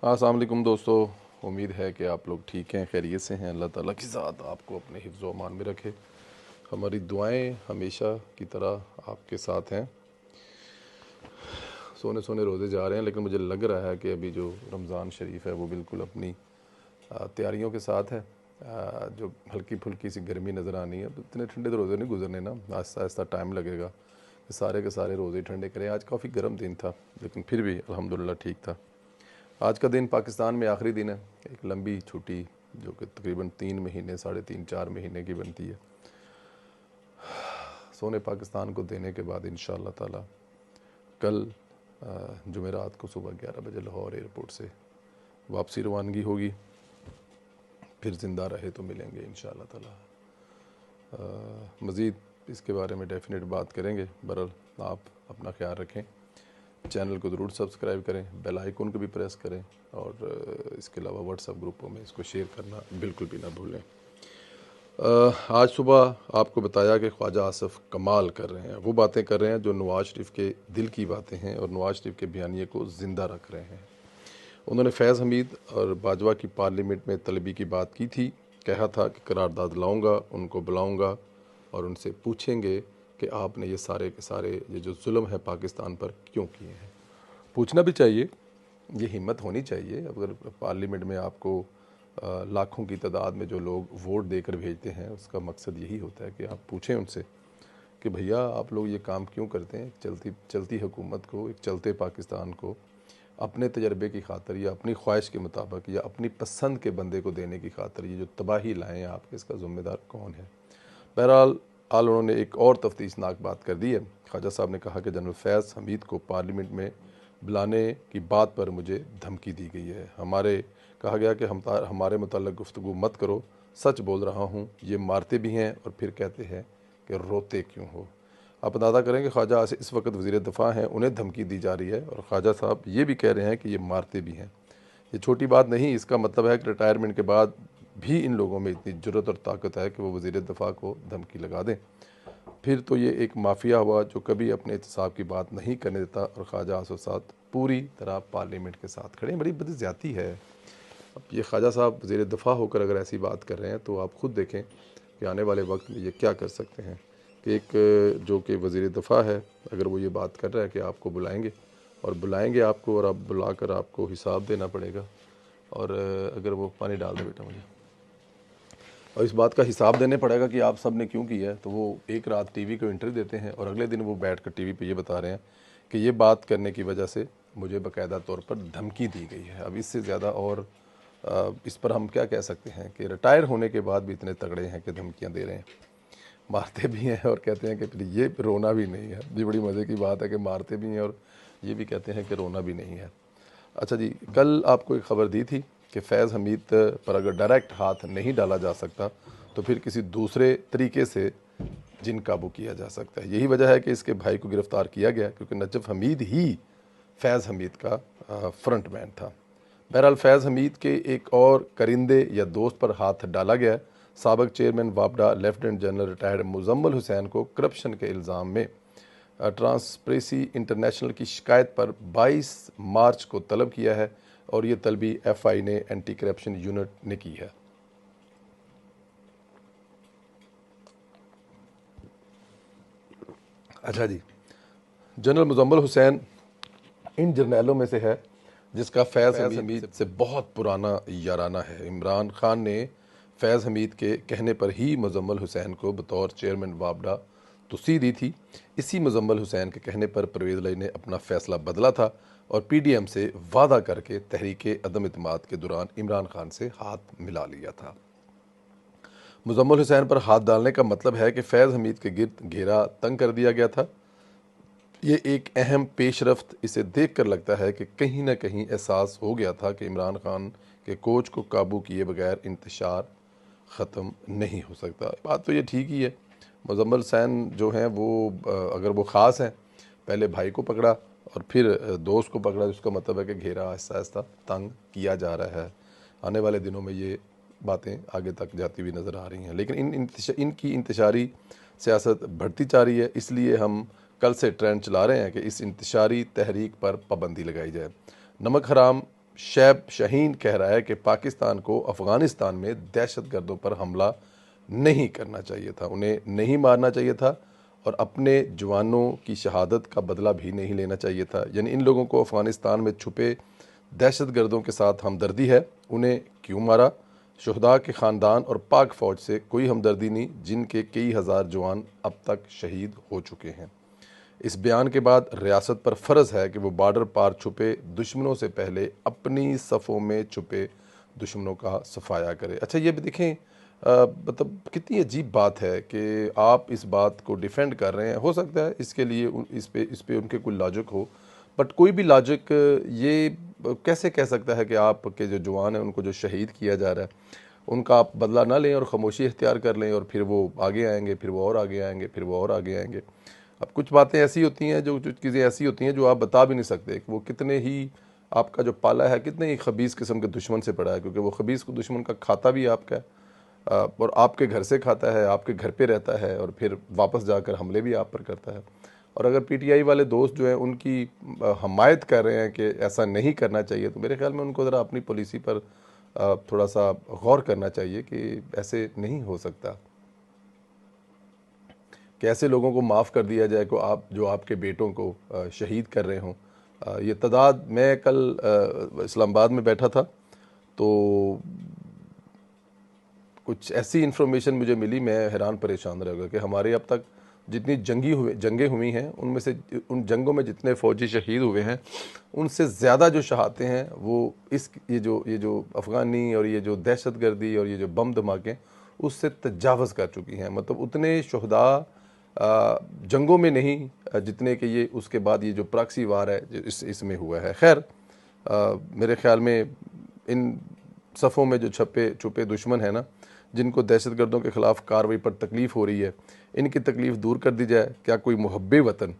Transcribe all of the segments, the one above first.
अस्सलाम वालेकुम दोस्तों, उम्मीद है कि आप लोग ठीक हैं, खैरियत से हैं। अल्लाह ताला की ज़ात आपको अपने हिफ्ज़ व अमान में रखे। हमारी दुआएं हमेशा की तरह आपके साथ हैं। सोने सोने रोज़े जा रहे हैं, लेकिन मुझे लग रहा है कि अभी जो रमज़ान शरीफ है वो बिल्कुल अपनी तैयारियों के साथ है। जो हल्की फुल्की सी गर्मी नज़र आनी है, इतने ठंडे तो रोज़े नहीं गुजरने ना, आहिस्ता आहिस्ता टाइम लगेगा कि सारे के सारे रोज़े ठंडे करें। आज काफ़ी गर्म दिन था, लेकिन फिर भी अल्हम्दुलिल्लाह ठीक था। आज का दिन पाकिस्तान में आखिरी दिन है, एक लंबी छुट्टी जो कि तकरीबन 3 महीने, 3.5-4 महीने की बनती है। सोने पाकिस्तान को देने के बाद इंशाअल्लाह ताला कल जुमेरात को सुबह 11 बजे लाहौर एयरपोर्ट से वापसी रवानगी होगी। फिर ज़िंदा रहे तो मिलेंगे इंशाअल्लाह ताला। मज़ीद इसके बारे में डेफिनेट बात करेंगे। बहरहाल आप अपना ख्याल रखें, चैनल को ज़रूर सब्सक्राइब करें, बेल आइकन को भी प्रेस करें, और इसके अलावा व्हाट्सएप ग्रुपों में इसको शेयर करना बिल्कुल भी ना भूलें। आज सुबह आपको बताया कि ख्वाजा आसिफ कमाल कर रहे हैं, वो बातें कर रहे हैं जो नवाज़ शरीफ के दिल की बातें हैं और नवाज़ शरीफ के बयानिए को ज़िंदा रख रहे हैं। उन्होंने फैज़ हमीद और बाजवा की पार्लियामेंट में तलबी की बात की थी। कहा था कि करारदाद लाऊंगा, उनको बुलाऊंगा और उनसे पूछेंगे कि आपने ये सारे के सारे ये जो जुल्म है पाकिस्तान पर क्यों किए हैं। पूछना भी चाहिए, ये हिम्मत होनी चाहिए। अगर पार्लियामेंट में आपको लाखों की तादाद में जो लोग वोट देकर भेजते हैं, उसका मकसद यही होता है कि आप पूछें उनसे कि भैया आप लोग ये काम क्यों करते हैं। चलती चलती हुकूमत को, एक चलते पाकिस्तान को अपने तजर्बे की खातर या अपनी ख्वाहिश के मुताबिक या अपनी पसंद के बंदे को देने की खातर ये जो तबाही लाएँ हैं आपके, इसका ज़िम्मेदार कौन है। बहरहाल हाल उन्होंने एक और तफ्तीशनाक बात कर दी है। ख्वाजा साहब ने कहा कि जनरल फैज़ हमीद को पार्लियामेंट में बुलाने की बात पर मुझे धमकी दी गई है। कहा गया कि हमारे मुताल्लिक़ गुफ्तगू मत करो, सच बोल रहा हूँ। ये मारते भी हैं और फिर कहते हैं कि रोते क्यों हो। आप अंदाज़ा करें कि ख्वाजा इस वक्त वज़ीर दफ़ा हैं, उन्हें धमकी दी जा रही है और ख्वाजा साहब ये भी कह रहे हैं कि ये मारते भी हैं। ये छोटी बात नहीं। इसका मतलब है कि रिटायरमेंट के बाद भी इन लोगों में इतनी जुर्रत और ताकत है कि वो वज़ीर दफ़ा को धमकी लगा दें। फिर तो ये एक माफिया हुआ जो कभी अपने एहतसाब की बात नहीं करने देता, और ख्वाजा आसिफ साहब पूरी तरह पार्लियामेंट के साथ खड़े हैं। बड़ी बड़ी ज़्यादती है। अब ये ख्वाजा साहब वज़ीर दफ़ा होकर अगर ऐसी बात कर रहे हैं तो आप ख़ुद देखें कि आने वाले वक्त में ये क्या कर सकते हैं। कि एक जो कि वज़ीर दफ़ा है, अगर वो ये बात कर रहा है कि आपको बुलाएंगे और बुलाएंगे आपको और आप बुलाकर आपको हिसाब देना पड़ेगा, और अगर वो पानी डाल दे बेटा मुझे, और इस बात का हिसाब देने पड़ेगा कि आप सब ने क्यों किया है, तो वो एक रात टीवी को इंटरव्यू देते हैं और अगले दिन वो बैठकर टीवी पे ये बता रहे हैं कि ये बात करने की वजह से मुझे बाकायदा तौर पर धमकी दी गई है। अब इससे ज़्यादा और इस पर हम क्या कह सकते हैं कि रिटायर होने के बाद भी इतने तगड़े हैं कि धमकियाँ दे रहे हैं, मारते भी हैं और कहते हैं कि फिर ये रोना भी नहीं है। ये बड़ी मज़े की बात है कि मारते भी हैं और ये भी कहते हैं कि रोना भी नहीं है। अच्छा जी, कल आपको एक ख़बर दी थी कि फैज़ हमीद पर अगर डायरेक्ट हाथ नहीं डाला जा सकता तो फिर किसी दूसरे तरीके से जिन काबू किया जा सकता है। यही वजह है कि इसके भाई को गिरफ़्तार किया गया, क्योंकि नजफ़ हमीद ही फैज़ हमीद का फ्रंट मैन था। बहरहाल फैज़ हमीद के एक और करिंदे या दोस्त पर हाथ डाला गया। साबिक़ चेयरमैन वापडा lieutenant general retired Muzammil Hussain को करप्शन के इल्ज़ाम में ट्रांसपेरेंसी इंटरनेशनल की शिकायत पर 22 मार्च को तलब किया है, और ये तलबी एफआई ने एंटी करप्शन यूनिट ने की है। अच्छा जी, जनरल मुजम्मल हुसैन इन जर्नैलों में से है जिसका फैज़ हमीद से बहुत पुराना याराना है। इमरान खान ने फैज़ हमीद के कहने पर ही मुजम्मल हुसैन को बतौर चेयरमैन वापडा तोसी दी थी। इसी मुजम्मल हुसैन के कहने पर परवेज़ इलाही ने अपना फ़ैसला बदला था और पीडीएम से वादा करके तहरीक अदम इत्मीनाद के दौरान इमरान खान से हाथ मिला लिया था। मुजम्मल हुसैन पर हाथ डालने का मतलब है कि फैज़ हमीद के गिर्द घेरा तंग कर दिया गया था। ये एक अहम पेशरफ्त इसे देख कर लगता है कि कहीं ना कहीं एहसास हो गया था कि इमरान खान के कोच को काबू किए बगैर इंतशार ख़त्म नहीं हो सकता। बात तो ये ठीक ही है। मुजम्मल हुसैन जो हैं वो अगर वो ख़ास हैं, पहले भाई को पकड़ा और फिर दोस्त को पकड़ा, जिसका मतलब है कि घेरा आहिस्ता आहिस्ता तंग किया जा रहा है। आने वाले दिनों में ये बातें आगे तक जाती हुई नज़र आ रही हैं। लेकिन इनकी इंतशारी सियासत बढ़ती जा रही है, इसलिए हम कल से ट्रेंड चला रहे हैं कि इस इंतशारी तहरीक पर पाबंदी लगाई जाए। नमक हराम शैब शहीन कह रहा है कि पाकिस्तान को अफ़गानिस्तान में दहशतगर्दों पर हमला नहीं करना चाहिए था, उन्हें नहीं मारना चाहिए था और अपने जवानों की शहादत का बदला भी नहीं लेना चाहिए था। यानी इन लोगों को अफ़गानिस्तान में छुपे दहशतगर्दों के साथ हमदर्दी है, उन्हें क्यों मारा? शुहदा के ख़ानदान और पाक फ़ौज से कोई हमदर्दी नहीं, जिनके कई हज़ार जवान अब तक शहीद हो चुके हैं। इस बयान के बाद रियासत पर फ़र्ज़ है कि वो बॉर्डर पार छुपे दुश्मनों से पहले अपनी सफ़ों में छुपे दुश्मनों का सफाया करे। अच्छा, ये भी देखें, मतलब कितनी अजीब बात है कि आप इस बात को डिफेंड कर रहे हैं। हो सकता है इसके लिए इस पे उनके कोई लॉजिक हो, बट कोई भी लॉजिक ये कैसे कह सकता है कि आपके जो जवान हैं उनको जो शहीद किया जा रहा है उनका आप बदला ना लें और ख़ामोशी इख्तियार कर लें और फिर वो आगे आएंगे, फिर वो और आगे आएंगे, फिर वो और आगे आएंगे। अब कुछ बातें ऐसी होती हैं, जो चीज़ें ऐसी होती हैं जो आप बता भी नहीं सकते कि वो कितने ही आपका जो पाला है कितने ही खबीस किस्म के दुश्मन से पड़ा है, क्योंकि वो खबीस को दुश्मन का खाता भी आपका है और आपके घर से खाता है, आपके घर पे रहता है और फिर वापस जाकर हमले भी आप पर करता है। और अगर पीटीआई वाले दोस्त जो हैं उनकी हमायत कर रहे हैं कि ऐसा नहीं करना चाहिए, तो मेरे ख्याल में उनको ज़रा अपनी पॉलिसी पर थोड़ा सा गौर करना चाहिए कि ऐसे नहीं हो सकता कि ऐसे लोगों को माफ़ कर दिया जाए को आप जो आपके बेटों को शहीद कर रहे हों। ये तादाद, मैं कल इस्लामाबाद में बैठा था तो कुछ ऐसी इन्फॉर्मेशन मुझे मिली, मैं हैरान परेशान रह गया कि हमारे अब तक जितनी जंगें हुई हैं उनमें से उन जंगों में जितने फ़ौजी शहीद हुए हैं उनसे ज़्यादा जो शहादतें हैं वो ये जो अफ़गानी और ये जो दहशतगर्दी और ये जो बम धमाके उससे तजावज़ कर चुकी हैं। मतलब उतने शुहदा जंगों में नहीं जितने कि ये उसके बाद ये जो प्रॉक्सी वार है जो इसमें हुआ है। खैर, मेरे ख़्याल में इन सफ़ों में जो छुपे दुश्मन है ना, जिनको दहशतगर्दों के ख़िलाफ़ कार्रवाई पर तकलीफ़ हो रही है, इनकी तकलीफ़ दूर कर दी जाए। क्या कोई मुहब्बे वतन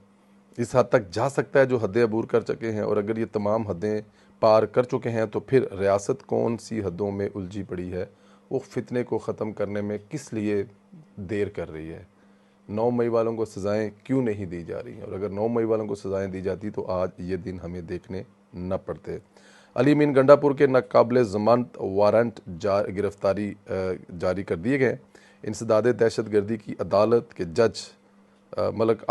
इस हद तक जा सकता है जो हदें अबूर कर चुके हैं? और अगर ये तमाम हदें पार कर चुके हैं तो फिर रियासत कौन सी हदों में उलझी पड़ी है? वो फितने को ख़त्म करने में किस लिए देर कर रही है? 9 मई वालों को सज़ाएँ क्यों नहीं दी जा रही हैं? और अगर 9 मई वालों को सज़ाएँ दी जाती तो आज ये दिन हमें देखने न पड़ते। अली मीन गंडापुर के नाकाबिल ज़मानत वारंट गिरफ्तारी जारी कर दिए गए। इंसदाद दहशतगर्दी की अदालत के जज मलक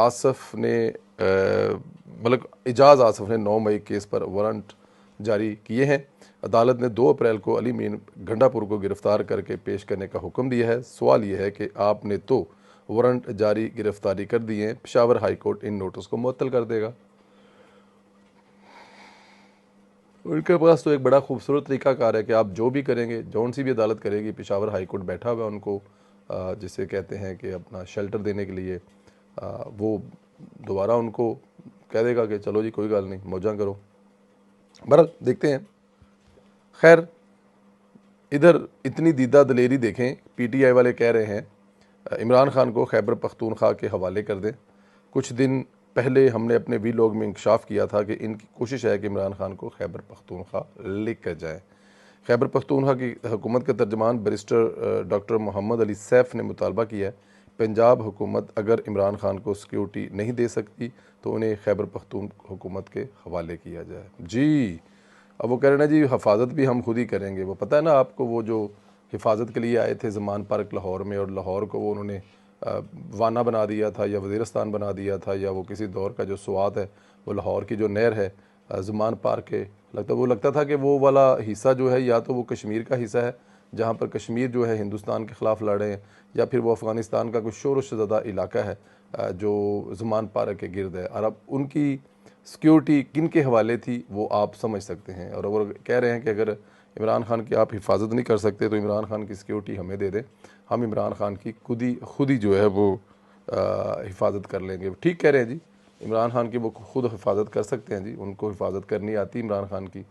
एजाज़ आसफ़ ने 9 मई केस पर वारंट जारी किए हैं। अदालत ने 2 अप्रैल को अली मीन गंडापुर को गिरफ़्तार करके पेश करने का हुक्म दिया है। सवाल यह है कि आपने तो वारंट जारी गिरफ़्तारी कर दी है, पेशावर हाई कोर्ट इन नोटिस को मुअत्तल कर देगा। उनके पास तो एक बड़ा खूबसूरत तरीक़ाकार है कि आप जो भी करेंगे, जौन सी भी अदालत करेगी, पेशावर हाई कोर्ट बैठा हुआ है उनको जिसे कहते हैं कि अपना शेल्टर देने के लिए, वो दोबारा उनको कह देगा कि चलो जी कोई गल नहीं, मौजा करो। बहरहाल देखते हैं। खैर, इधर इतनी दीदा दलेरी देखें, पीटीआई वाले कह रहे हैं इमरान खान को खैबर पख्तूनख्वा के हवाले कर दें। कुछ दिन पहले हमने अपने वीलॉग में इंकशाफ किया था कि इनकी कोशिश है कि इमरान खान को खैबर पख्तूनख्वा लिख कर जाए। खैबर पख्तूनख्वा की हुकूमत के तर्जमान बैरिस्टर डॉक्टर मोहम्मद अली सैफ ने मुतालबा किया है पंजाब हुकूमत अगर इमरान खान को सिक्योरिटी नहीं दे सकती तो उन्हें खैबर पख्तून हुकूमत के हवाले किया जाए। जी, अब वो कह रहे हैं ना जी हिफाजत भी हम खुद ही करेंगे। वो पता है ना आपको, वो जो हिफाजत के लिए आए थे ज़मान पार्क लाहौर में, और लाहौर को वो उन्होंने वाना बना दिया था या वज़ीरिस्तान बना दिया था, या वो किसी दौर का जो स्वात है वो लाहौर की जो नहर है ज़मान पार्क के, लगता था कि वो वाला हिस्सा जो है या तो वो कश्मीर का हिस्सा है जहाँ पर कश्मीर जो है हिंदुस्तान के ख़िलाफ़ लड़े हैं, या फिर वो अफ़गानिस्तान का कुछ शोर ज़दा इलाका है जो ज़मान पार्क के गिर्द है। और अब उनकी सिक्योरिटी किन के हवाले थी वो आप समझ सकते हैं। और वो कह रहे हैं कि अगर इमरान खान की आप हिफाजत नहीं कर सकते तो इमरान खान की सिक्योरिटी हमें दे दें, हम इमरान खान की खुद ही जो है वो हिफाजत कर लेंगे। ठीक कह रहे हैं जी, इमरान खान की वो खुद हिफाजत कर सकते हैं जी, उनको हिफाजत करनी आती इमरान खान की,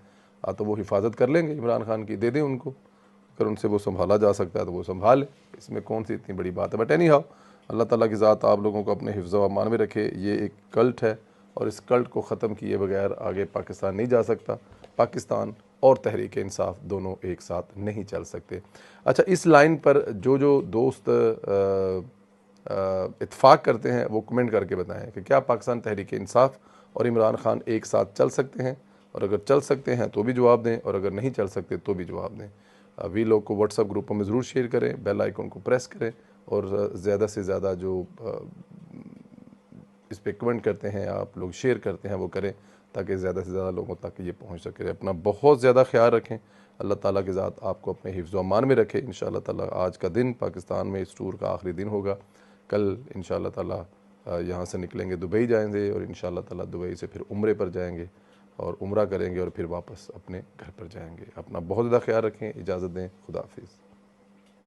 तो वो हिफाजत कर लेंगे इमरान खान की, दे दें उनको। अगर उनसे वो संभाला जा सकता है तो वो संभाले, इसमें कौन सी इतनी बड़ी बात है। बट एनी हाउ, अल्लाह ताला की ज़ात आप लोगों को अपने हिफ्ज़ व अमान में रखे। ये एक कल्ट है और इस कल्ट को ख़त्म किए बगैर आगे पाकिस्तान नहीं जा सकता। पाकिस्तान और तहरीक इंसाफ दोनों एक साथ नहीं चल सकते। अच्छा, इस लाइन पर जो दोस्त इत्फाक करते हैं वो कमेंट करके बताएं कि क्या पाकिस्तान तहरीक इंसाफ और इमरान खान एक साथ चल सकते हैं। और अगर चल सकते हैं तो भी जवाब दें, और अगर नहीं चल सकते तो भी जवाब दें। वी लोग को व्हाट्सएप ग्रुपों में ज़रूर शेयर करें, बेल आइकन को प्रेस करें, और ज़्यादा से ज़्यादा जो इस पर कमेंट करते हैं, आप लोग शेयर करते हैं, वो करें ताकि ज़्यादा से ज़्यादा लोगों तक ये पहुंच सके। अपना बहुत ज़्यादा ख्याल रखें। अल्लाह ताला की ज़ात आपको अपने हिफ्ज़ व अमान में रखे। इंशाअल्लाह ताला आज का दिन पाकिस्तान में इस टूर का आखिरी दिन होगा। कल इंशाअल्लाह ताला यहाँ से निकलेंगे, दुबई जाएंगे, और इंशाअल्लाह ताला दुबई से फिर उम्रे पर जाएंगे और उम्रा करेंगे, और फिर वापस अपने घर पर जाएंगे। अपना बहुत ज़्यादा ख्याल रखें। इजाज़त दें। खुदा हाफिज़।